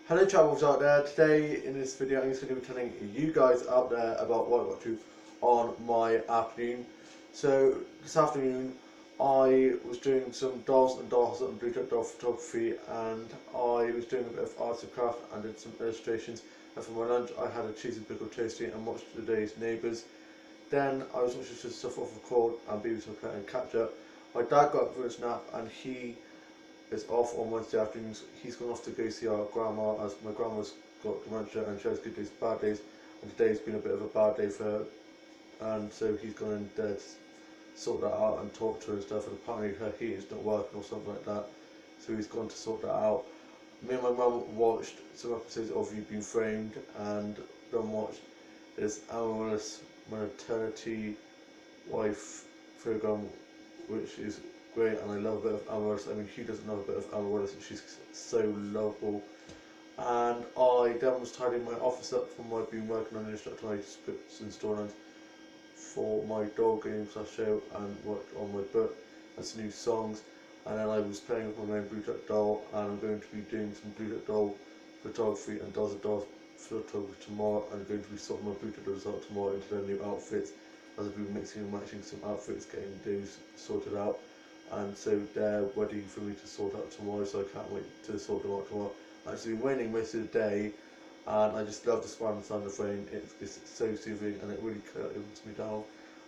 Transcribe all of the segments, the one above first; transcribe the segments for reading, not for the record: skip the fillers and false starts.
Hello travels out there, today in this video I'm just going to be telling you guys out there about what I got to on my afternoon. So this afternoon I was doing some dolls and blue doll photography, and I was doing a bit of arts and craft and did some illustrations, and for my lunch I had a cheesy pickle toasty and watched the day's Neighbours. Then I was watching some stuff off record and BBC Play and catch up. My dad got up for his nap and he is off on Wednesday afternoons. He's gone off to go see our grandma, as my grandma's got dementia and she has good days, bad days, and today's been a bit of a bad day for her, and so he's gone in there to sort that out and talk to her and stuff, and apparently her heating's not working or something like that, so he's gone to sort that out. Me and my mum watched some episodes of You've Been Framed, and then watched this Amaryllis Maternity Wife program, which is great, and I love a bit of Amaryllis. I mean, who doesn't love a bit of Amaryllis? She's so lovable. And I then was tidying my office up from what I've been working on, instructing my scripts and storylines for my dog games I show, and worked on my book and some new songs. And then I was playing with my main Blue Duck doll, and I'm going to be doing some Blue Duck doll photography and dolls photography tomorrow. I'm going to be sorting my Blue Duck dolls out tomorrow into their new outfits, as I've been mixing and matching some outfits, getting those sorted out, and so they're ready for me to sort out tomorrow, so I can't wait to sort them out tomorrow. I've actually been raining most of the day, and I just love the smell and sound of rain. It's so soothing, and it really calms me down.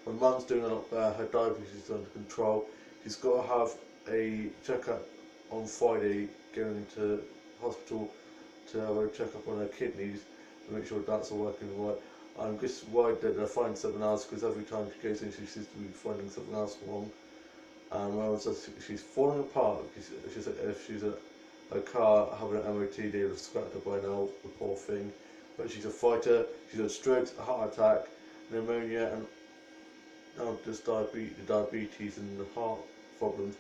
My mum's doing a lot better. Her diabetes is under control. She's got to have a checkup on Friday, going to hospital to have a checkup on her kidneys to make sure that's all working right. I'm just worried that they'll find something else, because every time she goes in she seems to be finding something else wrong. And my mum says she's falling apart. She's like, if she's a car having an MOT, they would have scrapped her by now, the poor thing. But she's a fighter. She's had strokes, a heart attack, pneumonia, and now just diabetes and the heart problems.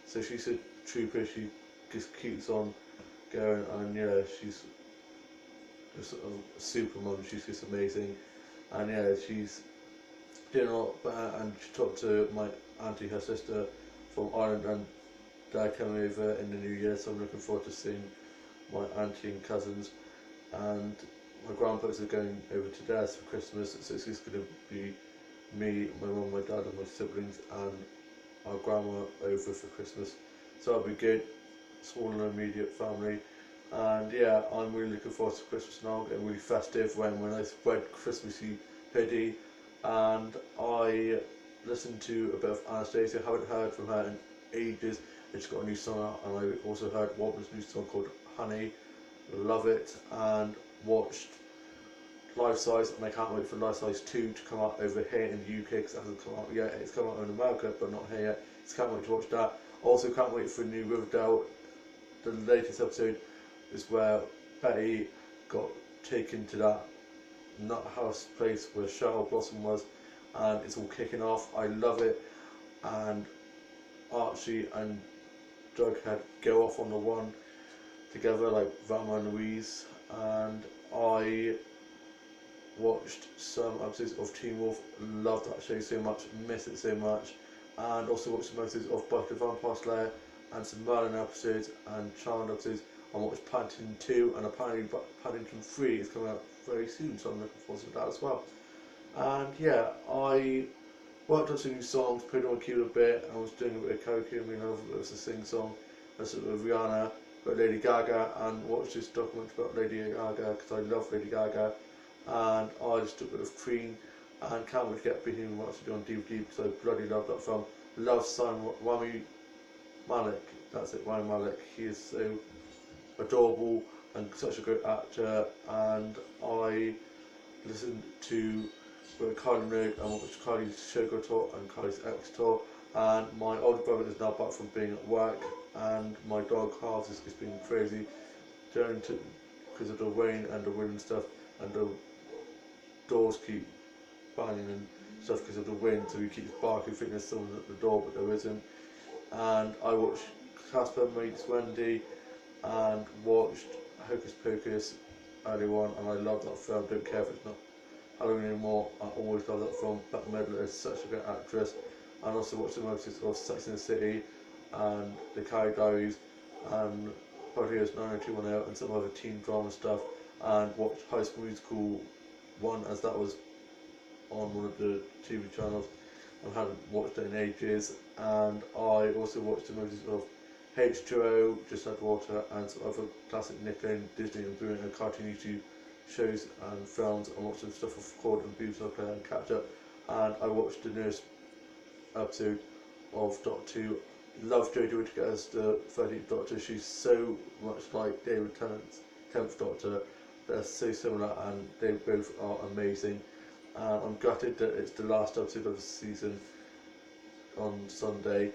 So she's a trooper. She just keeps on going, and yeah, she's just a super mum. She's just amazing, and yeah, she's doing a lot better. And she talked to my auntie, her sister from Ireland, and they're coming over in the new year, so I'm looking forward to seeing my auntie and cousins. And my grandparents are going over to theirs for Christmas, so it's just going to be me, my mum, my dad, and my siblings, and our grandma over for Christmas. So that'll be good, small and immediate family. And yeah, I'm really looking forward to Christmas now, getting really festive, wearing my nice red Christmassy hoodie. And I listened to a bit of Anastasia, haven't heard from her in ages, and she's got a new song out. And I also heard Wobbler's new song called Honey, love it. And watched Life Size, and I can't wait for Life Size 2 to come out over here in the UK, because it hasn't come out yet. It's come out in America but not here yet, so can't wait to watch that. Also can't wait for new Riverdale. The latest episode is where Betty got taken to that nut house place where Cheryl Blossom was, and it's all kicking off. I love it. And Archie and Jughead go off on the run together like Velma and Louise. And I watched some episodes of Teen Wolf, loved that show so much, miss it so much. And also watched some episodes of Buffy the Vampire Slayer, and some Merlin episodes and Charmed episodes. I watched Paddington 2, and apparently Paddington 3 is coming out very soon, so I'm looking forward to that as well. And yeah, I worked on some new songs, played on my keyboard a bit, and I was doing a bit of karaoke. I mean, it was a sing song, with Rihanna, about Lady Gaga, and watched this documentary about Lady Gaga, because I love Lady Gaga. And I just took a bit of Queen, and can't wait to get Bohemian Rhapsody on DVD, because I bloody love that film. Love Rami Malek, that's it, Rami Malek. He is so adorable and such a great actor. And I listened to Kylie Minogue and watched Kylie's Sugar tour and Kylie's X tour. And my older brother is now back from being at work, and my dog Halves is just being crazy because of the rain and the wind and stuff, and the doors keep banging and stuff because of the wind, so he keeps barking, thinking there's someone at the door, but there isn't. And I watched Casper Meets Wendy, and watched Hocus Pocus earlier on, and I love that film. Don't care if it's not Halloween anymore, I always love that film. Bette Midler is such a great actress. And also watched some episodes of Sex and the City and The Carrie Diaries, and Beverly Hills 90210 and some other teen drama stuff, and watched High School Musical 1 as that was on one of the TV channels. I haven't watched it in ages, and I also watched the movies of H2O, Just Like Water, and some other classic Nickelodeon, Disney and Blue and cartoon YouTube shows and films. I watched some stuff of Cord and Boobs and Play and catch up, and I watched the newest episode of Doctor Who. Love Jodie Whittaker as the 13th Doctor. She's so much like David Tennant's 10th Doctor. They're so similar and they both are amazing. I'm gutted that it's the last episode of the season on Sunday,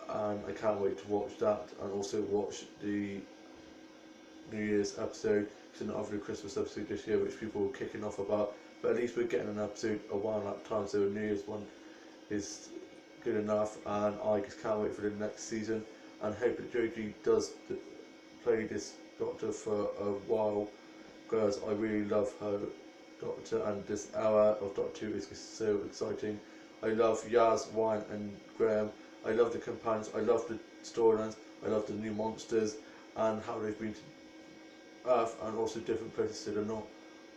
and I can't wait to watch that and also watch the New Year's episode. It's an lovely Christmas episode this year which people were kicking off about, but at least we're getting an episode a while at a time, so the New Year's one is good enough, and I just can't wait for the next season and hope that Jodie does play this Doctor for a while, because I really love her Doctor, and this hour of Doctor Who is just so exciting. I love Yaz, Wine and Graham. I love the companions, I love the storylines, I love the new monsters and how they've been to Earth and also different places, so they're not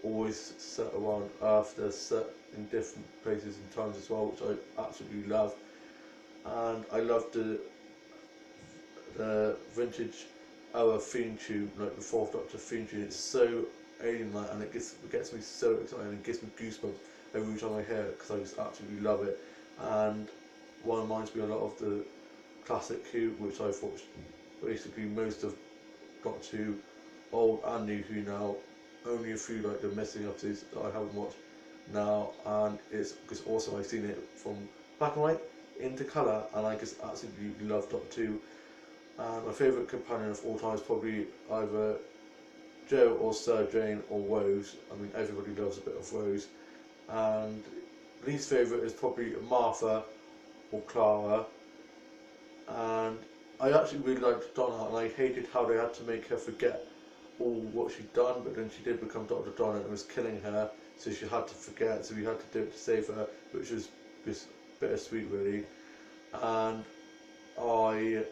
always set around Earth, they're set in different places and times as well, which I absolutely love. And I love the vintage hour theme tune, like the Fourth Doctor theme tune. It's so alien-like, and it gets me so excited and gives me goosebumps every time I hear it, because I just absolutely love it. And one reminds me a lot of the classic Who, which I've watched basically most of Doctor Who, old and new Who now. Only a few like the missing episodes that I haven't watched now, and it's because also I've seen it from black and white into colour, and I just absolutely love Doctor Who. And my favourite companion of all time is probably either Jo or Sarah Jane or Rose. I mean, everybody loves a bit of Rose. And least favourite is probably Martha or Clara. And I actually really liked Donna, and I hated how they had to make her forget all what she'd done, but then she did become Dr. Donna and it was killing her, so she had to forget, so we had to do it to save her, which was just bittersweet really. And I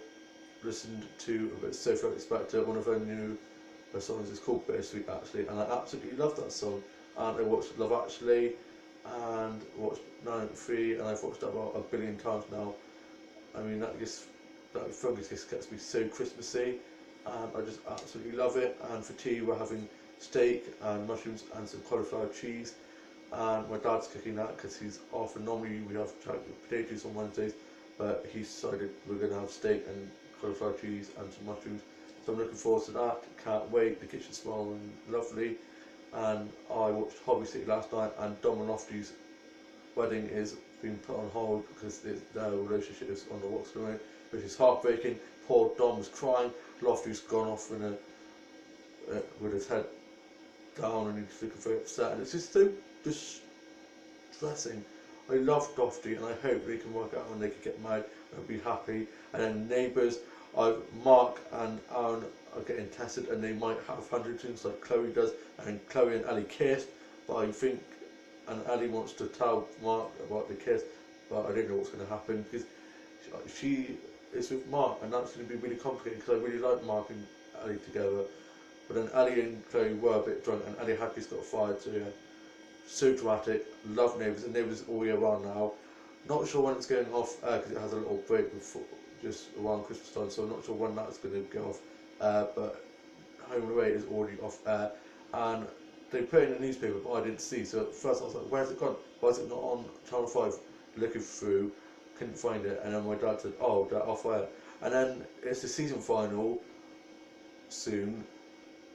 listened to a bit of Sophie Expector, one of her new songs is called Bittersweet actually, and I absolutely love that song. And I watched Love Actually and watched 903, and I've watched that about 1 billion times now. I mean, that film just gets me so Christmassy, and I just absolutely love it. And for tea we're having steak and mushrooms and some cauliflower cheese, and my dad's cooking that because he's off, and normally we have potatoes on Wednesdays, but he decided we're going to have steak and cauliflower cheese and some mushrooms, so I'm looking forward to that. Can't wait. The kitchen's smelling lovely. And I watched Hobby City last night, and Dom and Lofty's wedding is being put on hold because their relationship is on the rocks, which is heartbreaking. Poor Dom was crying. Lofty's gone off with his head down, and he's looking very upset, and it's just so distressing. I love Lofty, and I hope they can work out when they can get married and be happy. And then Neighbours, Mark and Aaron are getting tested, and they might have Huntington's like Chloe does, and Chloe and Ellie kiss, but I think, and Ellie wants to tell Mark about the kiss, but I don't know what's going to happen, because she is with Mark, and that's going to be really complicated, because I really like Mark and Ellie together, but then Ellie and Chloe were a bit drunk, and Ellie had just got fired, so yeah, so dramatic. Love Neighbours, and Neighbours all year round now. Not sure when it's going off, because it has a little break before, just around Christmas time, so I'm not sure when that's going to go off, but Home and Away is already off air, and they put it in the newspaper, but I didn't see, so at first I was like, where's it gone? Why is it not on Channel 5? Looking through, couldn't find it, and then my dad said, oh, they're off air. And then it's the season final soon,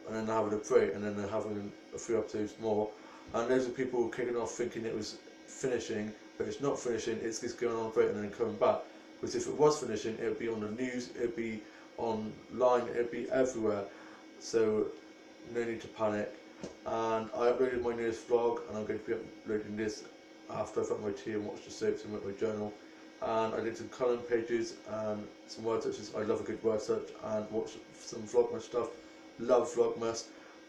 and then they're having a break, and then they're having a few episodes more, and loads of people were kicking off thinking it was finishing, but it's not finishing, it's just going on a break and then coming back. Because if it was finishing, it would be on the news, it would be online, it would be everywhere, so no need to panic. And I uploaded my newest vlog, and I'm going to be uploading this after I've had my tea and watched the soaps and wrote my journal. And I did some colouring pages and some word searches. I love a good word search, and watched some Vlogmas stuff, love Vlogmas,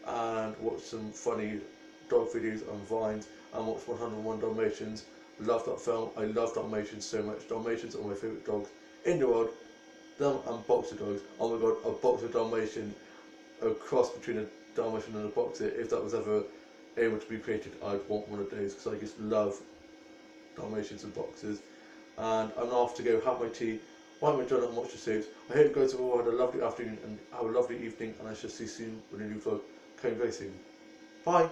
and watched some funny dog videos and vines, and watched 101 Dalmatians. Love that film. I love Dalmatians so much. Dalmatians are my favourite dogs in the world. Them and boxer dogs. Oh my god, a boxer Dalmatian. a cross between a Dalmatian and a Boxer. If that was ever able to be created, I'd want one of those because I just love Dalmatians and Boxers. And I'm off to go have my tea, wipe my donut and watch the soaps. I hope you guys have all had a lovely afternoon and have a lovely evening, and I shall see you soon with a new vlog coming very soon. Bye!